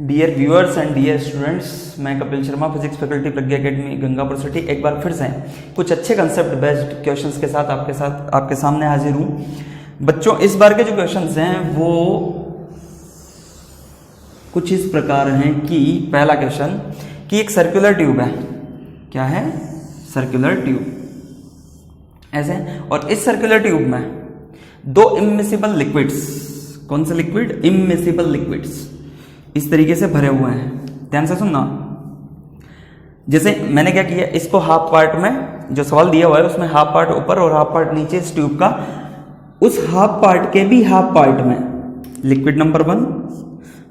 Dear viewers and dear students, मैं Kapil Sharma, physics faculty Pragya academy Gangapur city, एक बार फिर से कुछ अच्छे कंसेप्ट बेस्ड क्वेश्चंस के साथ आपके सामने हाजिर हूँ। बच्चों, इस बार के जो क्वेश्चंस हैं वो कुछ इस प्रकार हैं कि पहला क्वेश्चन कि एक सर्कुलर ट्यूब है। क्या है? सर्कुलर ट्यूब ऐसे, और इस सर्कुलर ट्यूब में दो इमिसिबल लिक्विड्स, कौन से लिक्विड? इमिसिबल लिक्विड्स इस तरीके से भरे हुए हैं। ध्यान से सुनना। जैसे मैंने क्या किया, इसको हाफ पार्ट में, जो सवाल दिया हुआ है उसमें हाफ पार्ट ऊपर और हाफ पार्ट नीचे इस ट्यूब का, उस हाफ पार्ट के भी हाफ पार्ट में लिक्विड नंबर 1,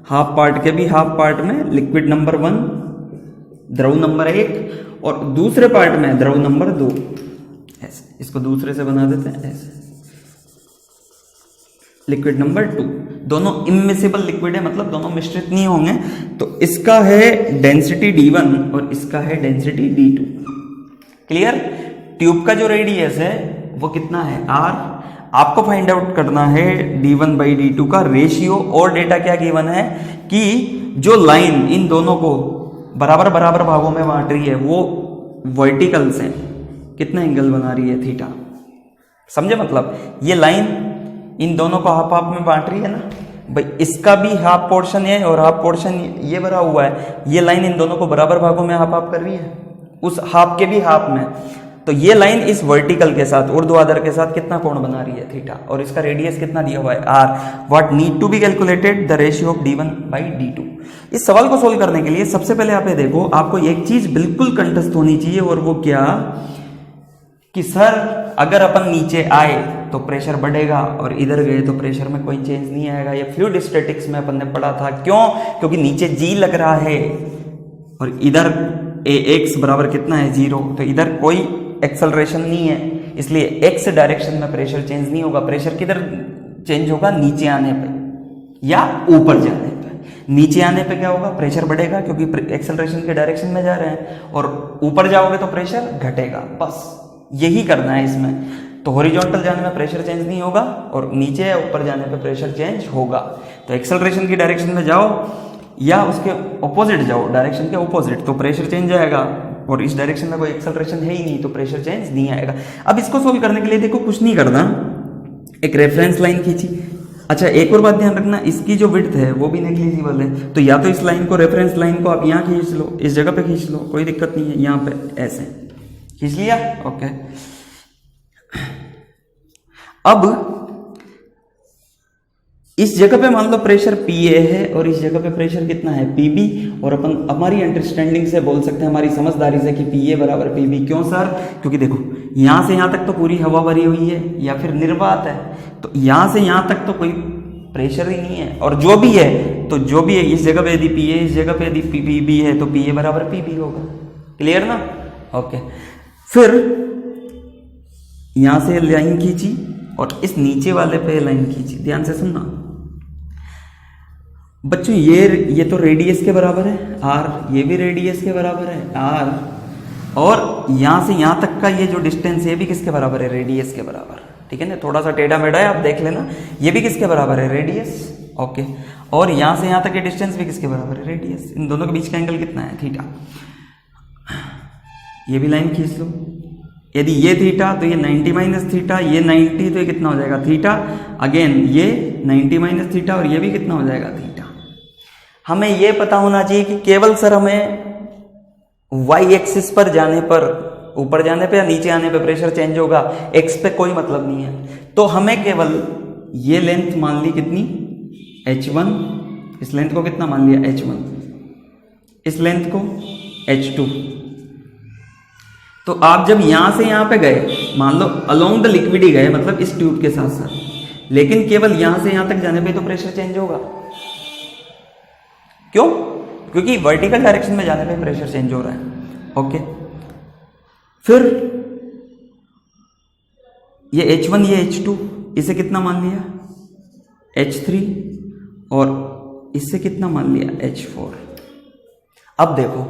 हाफ पार्ट के भी हाफ पार्ट में लिक्विड नंबर 1, द्रव नंबर 1, और दूसरे पार्ट में द्रव नंबर 2। ऐसे इसको दूसरे से बना देते हैं, ऐसे लिक्विड नंबर 2। दोनों इमिसिबल लिक्विड है, मतलब दोनों मिश्रित नहीं होंगे। तो इसका है डेंसिटी D1 और इसका है डेंसिटी D2। क्लियर? ट्यूब का जो रेडियस है वो कितना है? R। आपको फाइंड आउट करना है D1/D2 का रेशियो, और डेटा क्या गिवन है कि जो लाइन इन दोनों को बराबर बराबर भागों में बांट रही है वो वर्टिकल से कितना एंगल बना रही है? थीटा। समझे? मतलब ये लाइन इन दोनों को हाफ हाफ में बांट रही है ना भाई, इसका भी हाफ पोर्शन है और हाफ पोर्शन ये भरा हुआ है। ये लाइन इन दोनों को बराबर भागों में हाफ हाफ कर रही है, उस हाफ के भी हाफ में। तो ये लाइन इस वर्टिकल के साथ, ऊर्ध्वाधर के साथ कितना कोण बना रही है? थीटा। और इसका रेडियस कितना दिया हुआ है? R। What need to be calculated? The ratio of D1/D2। इस सवाल को सोल्व करने के लिए सबसे पहले आप ये देखो, आपको एक चीज बिल्कुल कंठस्थ होनी चाहिए, और वो क्या कि सर अगर अपन नीचे आए तो प्रेशर बढ़ेगा और इधर गए तो प्रेशर में कोई चेंज नहीं आएगा। ये फ्लूइड स्टैटिक्स में अपन ने पढ़ा था। क्यों? क्योंकि नीचे G लग रहा है और इधर Ax बराबर कितना है? 0। तो इधर कोई एक्सेलरेशन नहीं है, इसलिए x डायरेक्शन में प्रेशर चेंज नहीं होगा। प्रेशर किधर चेंज होगा? नीचे आने पे या ऊपर जाने पे। नीचे आने पे क्या होगा? प्रेशर बढ़ेगा क्योंकि एक्सेलरेशन के डायरेक्शन में जा रहे हैं, और ऊपर जाओगे तो प्रेशर घटेगा। बस यही करना है इसमें। तो हॉरिजॉन्टल जाने में प्रेशर चेंज नहीं होगा और नीचे या ऊपर जाने पे प्रेशर चेंज होगा। तो एक्सेलरेशन की डायरेक्शन में जाओ या उसके ऑपोजिट जाओ, डायरेक्शन के ऑपोजिट, तो प्रेशर चेंज आएगा। और इस डायरेक्शन में कोई एक्सेलरेशन है ही नहीं, तो प्रेशर चेंज नहीं आएगा। अब इसको सोल्व करने के लिए देखो, कुछ नहीं करना, एक रेफरेंस लाइन खींची। अच्छा, एक और बात ध्यान रखना, इसकी जो विड्थ है वो भी नेग्लिजिबल है। तो या तो इस लाइन को, रेफरेंस लाइन को आप यहाँ खींच लो, इस जगह पे खींच लो, कोई दिक्कत नहीं है। यहाँ पे ऐसे खींच लिया, ओके। अब इस जगह पे मान लो प्रेशर PA है और इस जगह पे प्रेशर कितना है? PB। और अपन हमारी अंडरस्टैंडिंग से बोल सकते हैं, हमारी समझदारी से, कि PA बराबर PB। क्यों सर? क्योंकि देखो यहां से यहां तक तो पूरी हवा भरी हुई है या फिर निर्वात है, तो यहां से यहां तक तो कोई प्रेशर ही नहीं है। और जो भी है, तो जो भी है, इस जगह पे यदि PA, इस जगह पे यदि PB है, तो PA बराबर PB होगा। क्लियर ना? ओके। फिर यहां से लाइन खींची और इस नीचे वाले पे लाइन खींची। ध्यान से सुनना बच्चों, ये तो रेडियस के बराबर है R, ये भी रेडियस के बराबर है R, और यहां से यहां तक का ये जो डिस्टेंस है ये भी किसके बराबर है? रेडियस के बराबर। ठीक है ना? थोड़ा सा टेढ़ा मेढ़ा है, आप देख लेना। ये भी किसके बराबर है? रेडियस। ओके। और यहां से यहां तक के डिस्टेंस भी किसके बराबर है? रेडियस। इन दोनों के बीच का एंगल कितना है? थीटा। ये भी लाइन खींच लो। यदि ये थीटा तो ये 90 माइनस थीटा, ये 90 तो ये कितना हो जाएगा? थीटा। अगेन ये 90 माइनस थीटा, और ये भी कितना हो जाएगा? थीटा। हमें ये पता होना चाहिए कि केवल सर हमें y एक्सिस पर जाने पर, ऊपर जाने पे या नीचे आने पे प्रेशर चेंज होगा, x पे कोई मतलब नहीं है। तो हमें केवल ये लेंथ मान ली कितनी? h1। इस लेंथ को कितना मान लिया? h1। इस लेंथ को h2। तो आप जब यहां से यहां पे गए, मान लो अलोंग द लिक्विड ही गए, मतलब इस ट्यूब के साथ साथ, लेकिन केवल यहां से यहां तक जाने पे तो प्रेशर चेंज होगा। क्यों? क्योंकि वर्टिकल डायरेक्शन में जाने पे प्रेशर चेंज हो रहा है। ओके। फिर ये H1, ये H2, इसे कितना मान लिया? H3, और इससे कितना मान लिया? H4। अब देखो,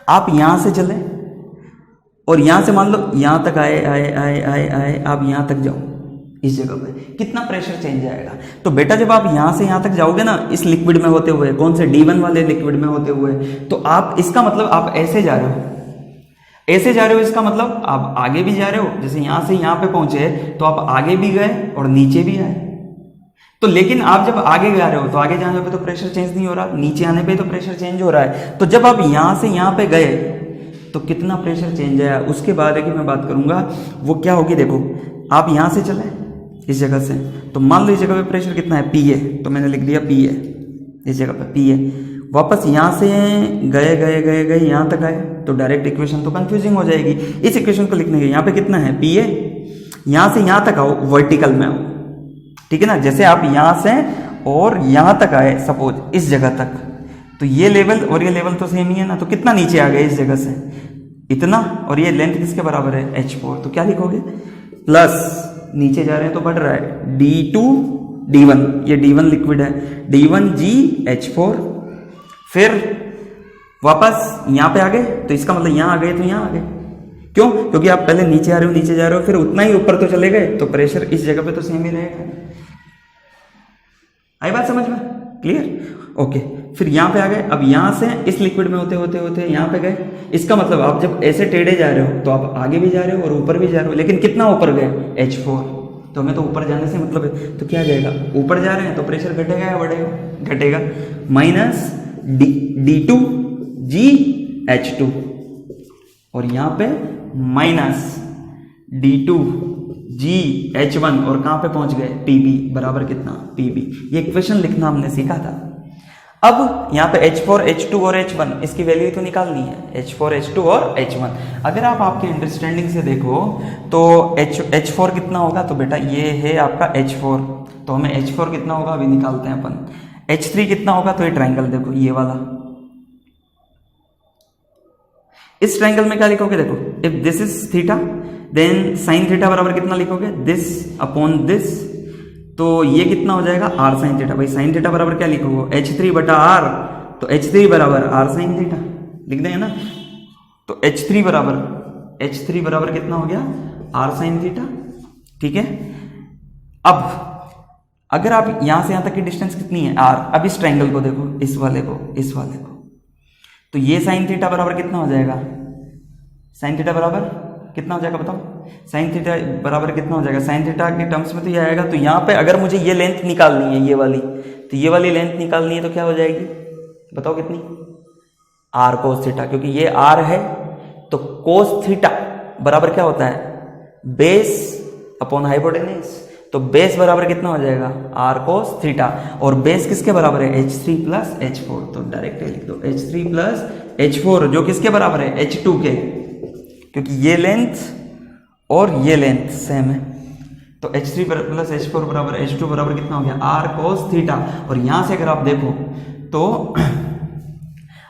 आप यहां से चले और यहां से मान लो यहां तक आए, आप यहां तक जाओ, इस जगह पे कितना प्रेशर चेंज आएगा। तो बेटा जब आप यहां से यहां तक जाओगे ना इस लिक्विड में होते हुए, कौन से D1 वाले लिक्विड में होते हुए, तो आप इसका मतलब आप ऐसे जा रहे हो, ऐसे जा रहे हो, इसका मतलब आप आगे भी जा रहे हो। जैसे यहां से यहां पे पहुंचे तो आप आगे भी गए और नीचे भी आए। तो लेकिन आप जब आगे जा रहे हो तो आगे जाने पे तो प्रेशर चेंज नहीं हो रहा, नीचे आने पे तो प्रेशर चेंज हो रहा है। तो जब आप यहां से यहां पे गए तो कितना प्रेशर चेंज आया, उसके बारे की मैं बात करूंगा। वो क्या होगी, देखो आप यहां से चले इस जगह से, तो मान लो इस जगह पे प्रेशर कितना है, P है, तो मैंने लिख दिया P है, इस जगह पे P है। वापस यहां से गए गए गए गए यहां तक आए, तो डायरेक्ट इक्वेशन तो कंफ्यूजिंग हो जाएगी। इस इक्वेशन को लिखने के यहाँ पे कितना है, P है, यहां से यहां तक आओ, वर्टिकल में आओ, ठीक है ना। जैसे आप यहां से और यहां तक आए सपोज इस जगह तक, तो ये लेवल और ये लेवल तो सेम ही है ना, तो कितना नीचे आ गए इस जगह से, इतना, और ये लेंथ किसके बराबर है, H4, तो क्या लिखोगे, प्लस नीचे जा रहे हैं तो बढ़ रहा है D2 D1, ये D1 लिक्विड है, D1G H4, फिर वापस यहां पे आ गए, तो इसका मतलब यहां आ गए तो यहां आ गए, क्यों, क्योंकि आप पहले नीचे आ रहे हो, नीचे जा रहे हो, फिर उतना ही ऊपर तो चले गए, तो प्रेशर इस जगह पे तो सेम ही रहेगा। आई बात समझ में, क्लियर, ओके। फिर यहां पे आ गए, अब यहां से इस लिक्विड में होते होते होते यहां पे गए, इसका मतलब आप जब ऐसे टेढ़े जा रहे हो तो आप आगे भी जा रहे हो और ऊपर भी जा रहे हो, लेकिन कितना ऊपर गए, H4, तो हमें तो ऊपर जाने से मतलब है, तो क्या जाएगा, ऊपर जा रहे हैं तो प्रेशर घटेगा या बढ़ेगा, घटेगा, माइनस D2GH2, और यहां पे माइनस D2GH1, और कहां पे पहुंच गए, PB बराबर कितना, PB। ये इक्वेशन लिखना हमने सीखा था। अब यहां पे H4, H2 और H1 इसकी वैल्यू तो निकालनी है, H4, H2 और H1। अगर आप आपके अंडरस्टैंडिंग से देखो तो H4 कितना होगा, तो बेटा ये है आपका H4, तो हमें H4 कितना होगा अभी निकालते हैं अपन। H3 कितना होगा, तो ये ट्राइंगल देखो, ये वाला, इस ट्राइंगल में क्या लिखोगे, देखो if this is theta then sine theta बराबर कितना लिखोगे, दिस अपॉन दिस, तो ये कितना हो जाएगा, R साइन थीटा। भाई साइन थीटा बराबर क्या लिखोगे, H3 बटा R, तो H3 बराबर R साइन थीटा लिख देंगे ना, तो H3 बराबर कितना हो गया, R साइन थीटा, ठीक है। अब अगर आप यहां से यहां तक की डिस्टेंस कितनी है, R, अब इस ट्राइंगल को देखो, इस वाले को, तो ये साइन थीटा बराबर कितना हो जाएगा, साइन थीटा बराबर कितना हो जाएगा बताओ, साइन थीटा बराबर कितना हो जाएगा, साइन थीटा के टर्म्स में तो ये आएगा। तो यहाँ पे अगर मुझे ये लेंथ निकालनी है, ये वाली, तो ये वाली लेंथ निकालनी है, तो क्या हो जाएगी बताओ कितनी, R कोस थीटा, क्योंकि ये R है, तो कोस थीटा बराबर क्या होता है, बेस अपॉन हाइपोटेन्यूज, तो बेस बराबर कितना हो जाएगा, R कोस थीटा, और बेस किसके बराबर है, H3 प्लस H4, तो डायरेक्ट लिख दो H3 प्लस H4, जो किसके बराबर है, H2 के, क्योंकि ये लेंथ और ये लेंथ सेम है, तो H3 प्लस H4 बराबर H2 बराबर कितना हो गया, R कोस थीटा। और यहां से अगर आप देखो तो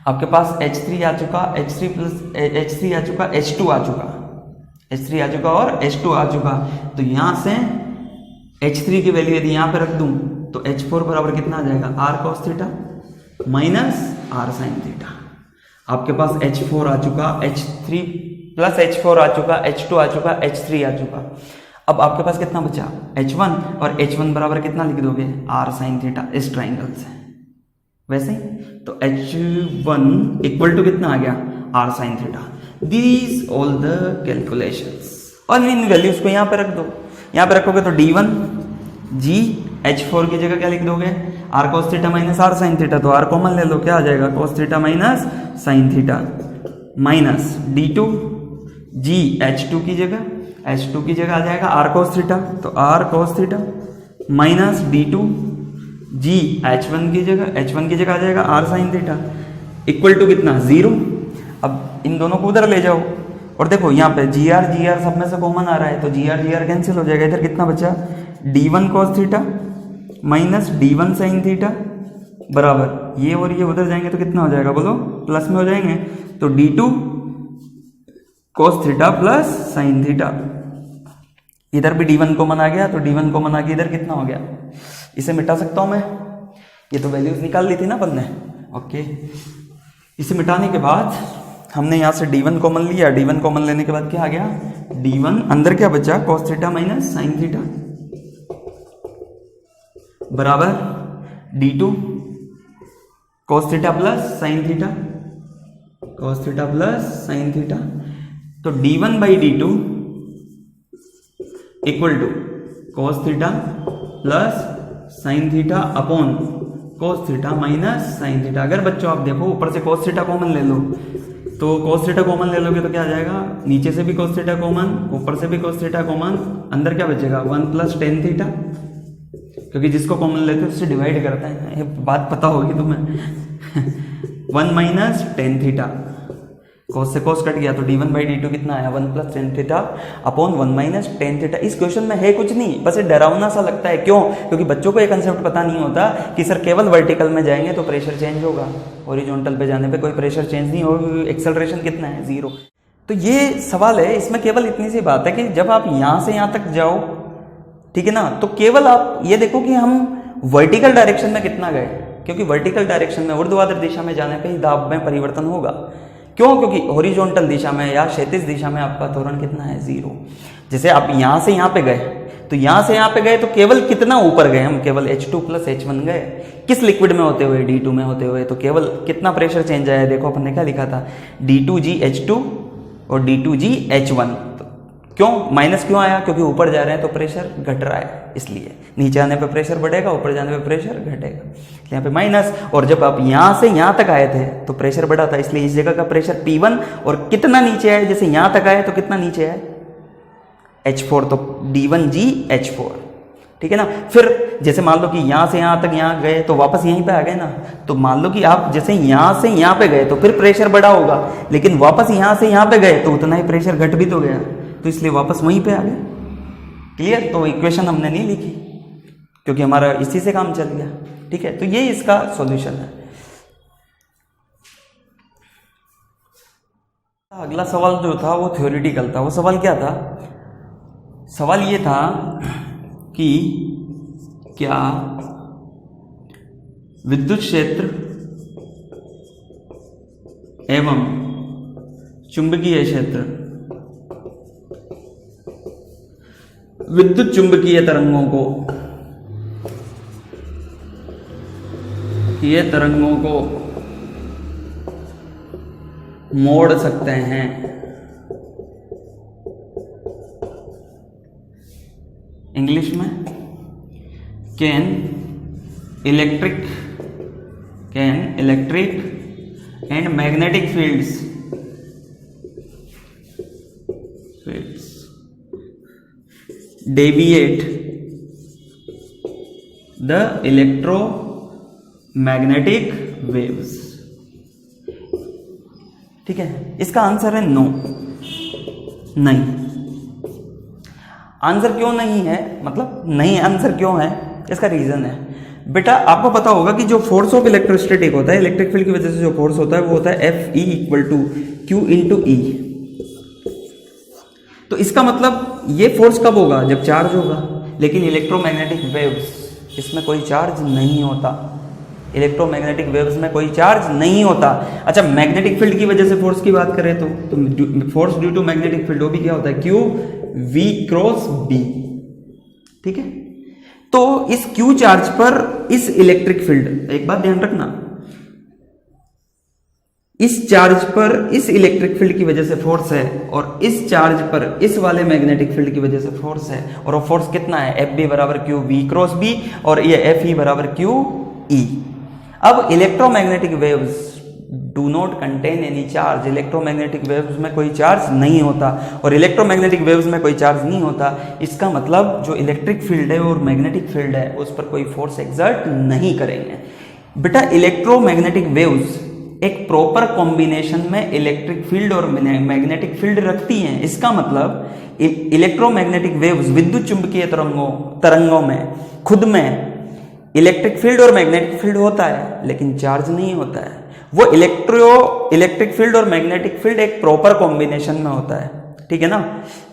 आपके पास H3 आ चुका, H3 आ चुका, H2 आ चुका, H3 आ चुका और H2 आ चुका, तो यहां से H3 की वैल्यू यदि यहां पे रख दूं तो H4 बराबर कितना आ जाएगा, R cos theta minus R sine theta. आपके पास H4 आ चुका, H3 प्लस H4 आ चुका, H2 आ चुका, H3 आ चुका। अब आपके पास कितना बचा, H1, और H1 बराबर कितना लिख दोगे, R साइन थीटा, इस ट्राइंगल से वैसे ही, तो H1 इक्वल टू कितना आ गया, R sine theta. These all the calculations, और इन वैल्यूज को यहाँ पे रख दो, यहाँ पे रखोगे तो D1GH4 की जगह क्या लिख दोगे, R cos theta minus R sine theta, तो R कॉमन ले लो, क्या आ जाएगा, cos theta minus sine theta, minus D2GH2 की जगह, H2 की जगह आ जाएगा R cos थीटा, तो R cos theta minus D2GH1 की जगह, H1 की जगह आ जाएगा R sine theta, equal to कितना, 0। अब इन दोनों को उधर ले जाओ, और देखो यहाँ पे GR सब में से कॉमन आ रहा है, तो GR कैंसिल हो जाएगा, इधर कितना बचा, D1 cos theta minus D1 sign theta बराबर, ये और ये उधर जाएंगे तो कितना हो जाएगा, बोलो प्लस में हो जाएंगे, तो D2 cos theta plus sine theta, इधर भी D1 कॉमन आ गया, तो D1 कॉमन आ गया, इधर कितना हो गया, इसे मिटा सकता हूं मैं, ये तो वैल्यूज निकाल ली थी ना अपन ने, ओके। इसे मिटाने के बाद हमने यहाँ से D1 कॉमन लिया, D1 कॉमन लेने के बाद क्या आ गया, D1 अंदर क्या बचा, cos theta minus sine theta, बराबर d2 cos theta plus sine theta, cos theta plus sine theta. तो d1 by d2 equal to cos theta plus sine theta upon cos theta minus sine theta. अगर बच्चों आप देखो ऊपर से cos theta common ले लो, तो cos थीटा कॉमन ले लोगे तो क्या आ जाएगा, नीचे से भी cos थीटा कॉमन, ऊपर से भी cos थीटा कॉमन, अंदर क्या बचेगा 1 प्लस टेन थीटा, क्योंकि जिसको कॉमन लेते हैं उससे डिवाइड करते हैं, ये बात पता होगी तुम्हें। 1 माइनस टेन थीटा, cos से cos कट गया तो d1 बाई d2 कितना आया 1 plus tan theta upon 1 minus tan theta. इस क्वेश्चन में है कुछ नहीं, बस ये डरावना सा लगता है। क्यों? क्योंकि बच्चों को ये कंसेप्ट पता नहीं होता कि सर केवल वर्टिकल में जाएंगे तो प्रेशर चेंज होगा, हॉरिजॉन्टल पे जाने पे कोई प्रेशर चेंज नहीं होगा, एक्सेलरेशन कितना है 0। तो ये सवाल है, इसमें केवल इतनी सी बात है कि जब आप यहाँ से यहाँ तक जाओ, ठीक है ना, तो केवल आप ये देखो कि हम वर्टिकल डायरेक्शन में कितना गए, क्योंकि वर्टिकल डायरेक्शन में ऊर्ध्वाधर दिशा में जाने पे ही दाब में परिवर्तन होगा। क्यों? क्योंकि हॉरिजॉन्टल दिशा में या क्षैतिज दिशा में आपका त्वरण कितना है 0। जैसे आप यहां से यहां पे गए, तो यहां से यहां पे गए तो केवल कितना ऊपर गए हम, केवल H2 प्लस H1 गए, किस लिक्विड में होते हुए, D2 में होते हुए। तो केवल कितना प्रेशर चेंज आया, देखो अपन ने क्या लिखा था, D2G H2 और D2G H1। क्यों माइनस क्यों आया? क्योंकि ऊपर जा रहे हैं तो प्रेशर घट रहा है, इसलिए नीचे आने पे प्रेशर बढ़ेगा, ऊपर जाने पे प्रेशर घटेगा, यहाँ पे माइनस। और जब आप यहाँ से यहाँ तक आए थे तो प्रेशर बढ़ा था, इसलिए इस जगह का प्रेशर P1 और कितना नीचे आए, जैसे यहाँ तक आए तो कितना नीचे आए H4, तो D1G H4, ठीक है ना। फिर जैसे मान लो कि यहाँ से यहाँ तक यहाँ गए तो वापस यहीं पे आ गए ना, तो मान लो कि आप जैसे यहाँ से यहाँ पे गए तो फिर प्रेशर बढ़ा होगा, लेकिन वापस यहाँ से यहाँ पे गए तो उतना ही प्रेशर घट भी तो गया, तो इसलिए वापस वहीं पे आ गए। क्लियर? तो इक्वेशन हमने नहीं लिखी क्योंकि हमारा इसी से काम चल गया, ठीक है। तो ये इसका सॉल्यूशन है। अगला सवाल जो था वो थ्योरेटिकल था। वो सवाल क्या था? सवाल ये था कि क्या विद्युत क्षेत्र एवं चुंबकीय क्षेत्र विद्युत चुंबकीय तरंगों को मोड़ सकते हैं। इंग्लिश में can electric and magnetic fields deviate the electromagnetic waves. ठीक है, इसका आंसर है नो, नहीं। आंसर क्यों नहीं है, मतलब नहीं आंसर क्यों है, इसका रीजन है बेटा, आपको पता होगा कि जो फोर्स ऑफ इलेक्ट्रोस्टैटिक होता है, इलेक्ट्रिक फील्ड की वजह से जो फोर्स होता है वो होता है Fe equal to Q into E। तो इसका मतलब ये फोर्स कब होगा, जब चार्ज होगा। लेकिन इलेक्ट्रोमैग्नेटिक वेव्स इसमें कोई चार्ज नहीं होता, इलेक्ट्रोमैग्नेटिक वेव्स में कोई चार्ज नहीं होता। अच्छा, मैग्नेटिक फील्ड की वजह से फोर्स की बात करें तो force due to magnetic field वो भी क्या होता है, Q V क्रॉस B। ठीक है, तो इस Q चार्ज पर इस इलेक्ट्रिक फील्ड, एक बात ध्यान रखना, इस चार्ज पर इस इलेक्ट्रिक फील्ड की वजह से फोर्स है और इस चार्ज पर इस वाले मैग्नेटिक फील्ड की वजह से फोर्स है। और वो फोर्स कितना है, Fb बराबर Q V क्रॉस B और ये Fe बराबर Q E। अब electromagnetic waves do not contain any charge, electromagnetic waves में कोई चार्ज नहीं होता और इलेक्ट्रोमैग्नेटिक वेव्स में कोई चार्ज नहीं होता। इसका मतलब जो इलेक्ट्रिक फील्ड है और मैग्नेटिक फील्ड है उस पर कोई फोर्स एक्सर्ट नहीं करेंगे। बेटा, इलेक्ट्रोमैग्नेटिक वेव्स एक प्रॉपर कॉम्बिनेशन में इलेक्ट्रिक फील्ड और मैग्नेटिक फील्ड रखती हैं। इसका मतलब इलेक्ट्रोमैग्नेटिक वेव्स विद्युत चुंबकीय तरंगों में खुद में इलेक्ट्रिक फील्ड और मैग्नेटिक फील्ड होता है लेकिन चार्ज नहीं होता है। वो इलेक्ट्रिक फील्ड और मैग्नेटिक फील्ड एक प्रॉपर कॉम्बिनेशन में होता है। ठीक है ना,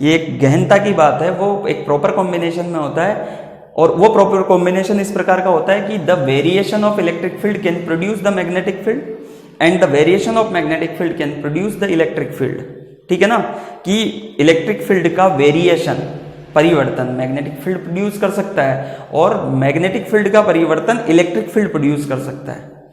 ये एक गहनता की बात है, वो एक प्रॉपर कॉम्बिनेशन में होता है। और वो प्रॉपर कॉम्बिनेशन इस प्रकार का होता है कि the variation of electric field can produce the magnetic field and the variation of magnetic field can produce the electric field. ठीक है ना, कि इलेक्ट्रिक फील्ड का वेरिएशन परिवर्तन मैग्नेटिक फील्ड प्रोड्यूस कर सकता है और मैग्नेटिक फील्ड का परिवर्तन इलेक्ट्रिक फील्ड प्रोड्यूस कर सकता है।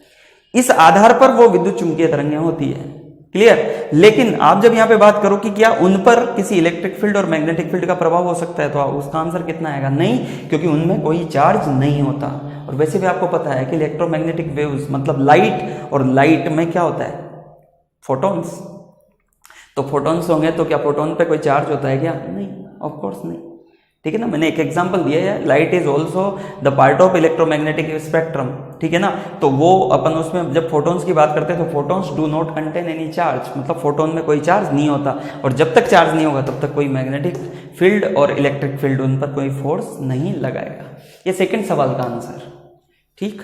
इस आधार पर वो विद्युत चुंबकीय तरंगें होती है। क्लियर। लेकिन आप जब यहां पे बात करो कि क्या उन पर किसी इलेक्ट्रिक फील्ड और मैग्नेटिक फील्ड का प्रभाव हो सकता है, तो उसका आंसर कितना आएगा? नहीं, क्योंकि उनमें कोई चार्ज नहीं होता। और वैसे भी आपको पता है कि इलेक्ट्रोमैग्नेटिक वेव्स मतलब लाइट, और लाइट में क्या होता है? फोटॉन्स। तो फोटॉन्स होंगे तो क्या फोटोन पे कोई चार्ज होता है क्या? नहीं, ऑफ कोर्स नहीं। ठीक है ना, मैंने एक एग्जांपल दिया है, light is also the part of electromagnetic spectrum. ठीक है ना, तो वो अपन उसमें जब फोटॉन्स की बात करते हैं तो photons do not contain any charge, मतलब फोटोन में कोई चार्ज नहीं होता, और जब तक चार्ज नहीं होगा तब तक कोई मैग्नेटिक फील्ड और इलेक्ट्रिक फील्ड उन पर कोई फोर्स नहीं लगाएगा। ये सेकंड सवाल का आंसर। ठीक।